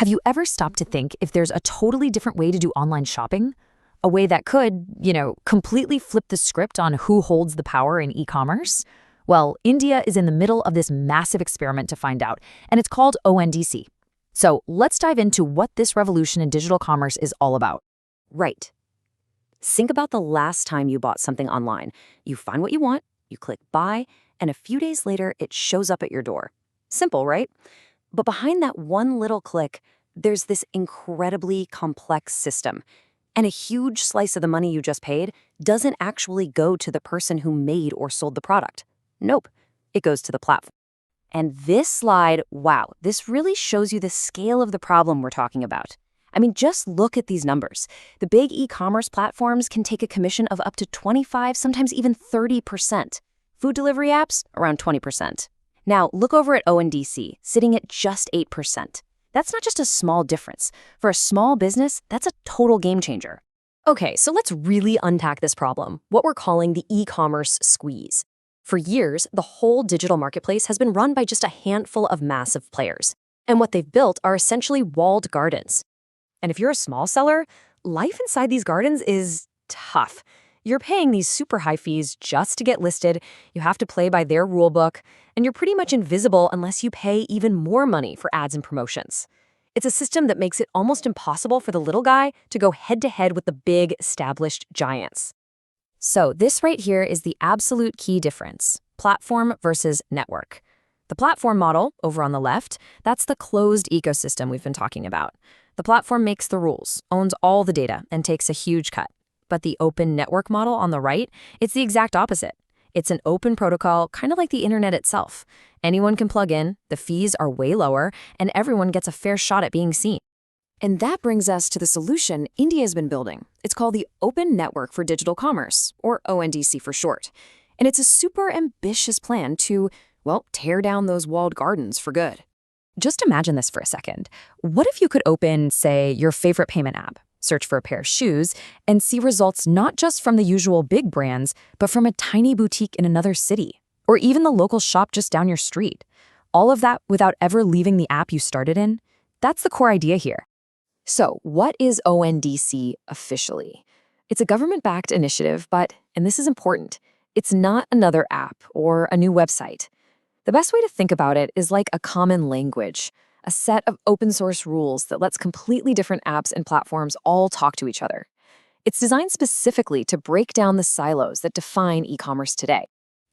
Have you ever stopped to think if there's a totally different way to do online shopping? A way that could, completely flip the script on who holds the power in e-commerce? Well, India is in the middle of this massive experiment to find out, and it's called ONDC. So let's dive into what this revolution in digital commerce is all about. Right. Think about the last time you bought something online. You find what you want, you click buy, and a few days later, it shows up at your door. Simple, right? But behind that one little click, there's this incredibly complex system. And a huge slice of the money you just paid doesn't actually go to the person who made or sold the product. Nope, it goes to the platform. And this slide, wow, this really shows you the scale of the problem we're talking about. I mean, just look at these numbers. The big e-commerce platforms can take a commission of up to 25, sometimes even 30%. Food delivery apps, around 20%. Now, look over at ONDC, sitting at just 8%. That's not just a small difference. For a small business, that's a total game changer. Okay, so let's really unpack this problem, what we're calling the e-commerce squeeze. For years, the whole digital marketplace has been run by just a handful of massive players. And what they've built are essentially walled gardens. And if you're a small seller, life inside these gardens is tough. You're paying these super high fees just to get listed, you have to play by their rule book, and you're pretty much invisible unless you pay even more money for ads and promotions. It's a system that makes it almost impossible for the little guy to go head-to-head with the big, established giants. So this right here is the absolute key difference, platform versus network. The platform model, over on the left, that's the closed ecosystem we've been talking about. The platform makes the rules, owns all the data, and takes a huge cut. But the open network model on the right, it's the exact opposite. It's an open protocol, kind of like the internet itself. Anyone can plug in, the fees are way lower, and everyone gets a fair shot at being seen. And that brings us to the solution India has been building. It's called the Open Network for Digital Commerce, or ONDC for short. And it's a super ambitious plan to, tear down those walled gardens for good. Just imagine this for a second. What if you could open, say, your favorite payment app, search for a pair of shoes, and see results not just from the usual big brands, but from a tiny boutique in another city, or even the local shop just down your street? All of that without ever leaving the app you started in? That's the core idea here. So, what is ONDC officially? It's a government-backed initiative, but, and this is important, it's not another app or a new website. The best way to think about it is like a common language, a set of open-source rules that lets completely different apps and platforms all talk to each other. It's designed specifically to break down the silos that define e-commerce today.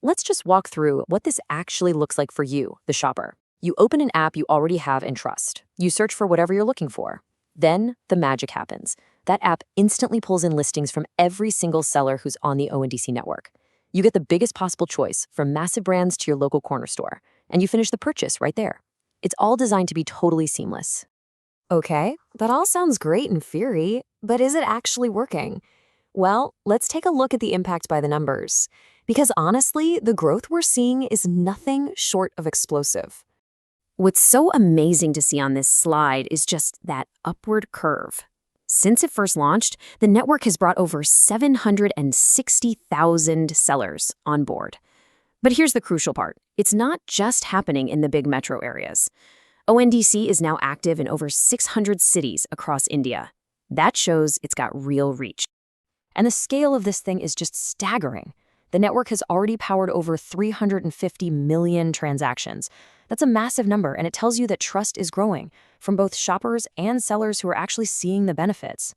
Let's just walk through what this actually looks like for you, the shopper. You open an app you already have and trust. You search for whatever you're looking for. Then the magic happens. That app instantly pulls in listings from every single seller who's on the ONDC network. You get the biggest possible choice, from massive brands to your local corner store, and you finish the purchase right there. It's all designed to be totally seamless. Okay, that all sounds great in theory, but is it actually working? Well, let's take a look at the impact by the numbers. Because honestly, the growth we're seeing is nothing short of explosive. What's so amazing to see on this slide is just that upward curve. Since it first launched, the network has brought over 760,000 sellers on board. But here's the crucial part. It's not just happening in the big metro areas. ONDC is now active in over 600 cities across India. That shows it's got real reach. And the scale of this thing is just staggering. The network has already powered over 350 million transactions. That's a massive number, and it tells you that trust is growing from both shoppers and sellers who are actually seeing the benefits.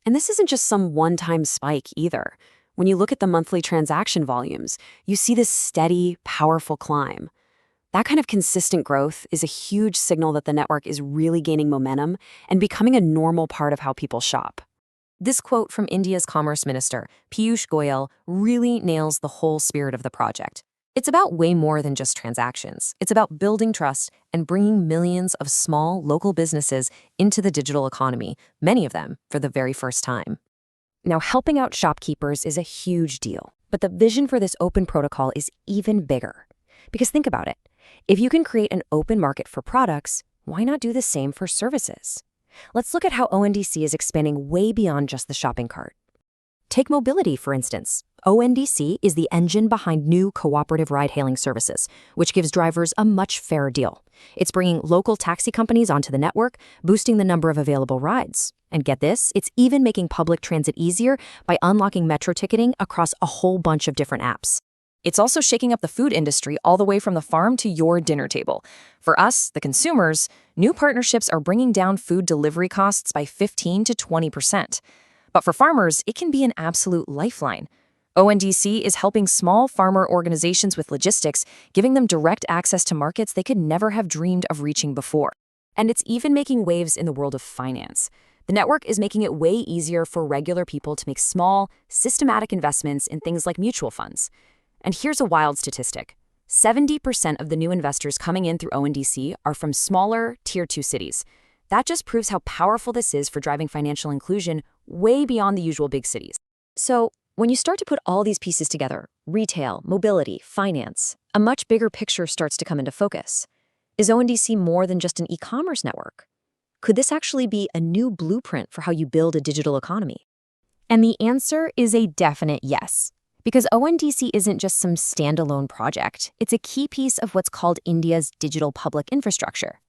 And this isn't just some one-time spike either. When you look at the monthly transaction volumes, you see this steady, powerful climb. That kind of consistent growth is a huge signal that the network is really gaining momentum and becoming a normal part of how people shop. This quote from India's Commerce Minister, Piyush Goyal, really nails the whole spirit of the project. It's about way more than just transactions. It's about building trust and bringing millions of small, local businesses into the digital economy, many of them for the very first time. Now, helping out shopkeepers is a huge deal, but the vision for this open protocol is even bigger. Because think about it. If you can create an open market for products, why not do the same for services? Let's look at how ONDC is expanding way beyond just the shopping cart. Take mobility, for instance. ONDC is the engine behind new cooperative ride-hailing services, which gives drivers a much fairer deal. It's bringing local taxi companies onto the network, boosting the number of available rides. And get this, it's even making public transit easier by unlocking metro ticketing across a whole bunch of different apps. It's also shaking up the food industry all the way from the farm to your dinner table. For us, the consumers, new partnerships are bringing down food delivery costs by 15 to 20%. But for farmers, it can be an absolute lifeline. ONDC is helping small farmer organizations with logistics, giving them direct access to markets they could never have dreamed of reaching before. And it's even making waves in the world of finance. The network is making it way easier for regular people to make small, systematic investments in things like mutual funds. And here's a wild statistic. 70% of the new investors coming in through ONDC are from smaller, Tier 2 cities. That just proves how powerful this is for driving financial inclusion way beyond the usual big cities. So, when you start to put all these pieces together, retail, mobility, finance, a much bigger picture starts to come into focus. Is ONDC more than just an e-commerce network? Could this actually be a new blueprint for how you build a digital economy? And the answer is a definite yes. Because ONDC isn't just some standalone project, it's a key piece of what's called India's digital public infrastructure.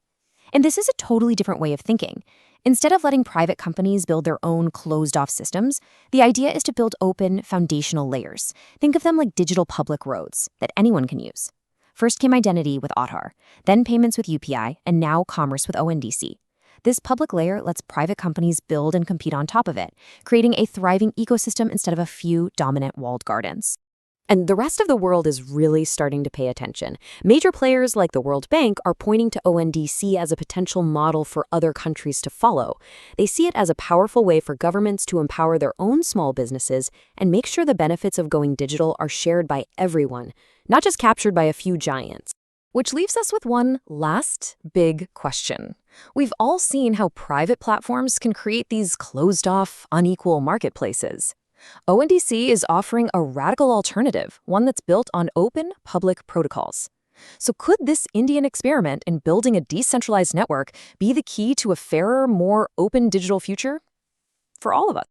And this is a totally different way of thinking. Instead of letting private companies build their own closed-off systems, the idea is to build open, foundational layers. Think of them like digital public roads that anyone can use. First came identity with Aadhaar, then payments with UPI, and now commerce with ONDC. This public layer lets private companies build and compete on top of it, creating a thriving ecosystem instead of a few dominant walled gardens. And the rest of the world is really starting to pay attention. Major players like the World Bank are pointing to ONDC as a potential model for other countries to follow. They see it as a powerful way for governments to empower their own small businesses and make sure the benefits of going digital are shared by everyone, not just captured by a few giants. Which leaves us with one last big question. We've all seen how private platforms can create these closed-off, unequal marketplaces. ONDC is offering a radical alternative, one that's built on open public protocols. So could this Indian experiment in building a decentralized network be the key to a fairer, more open digital future? For all of us.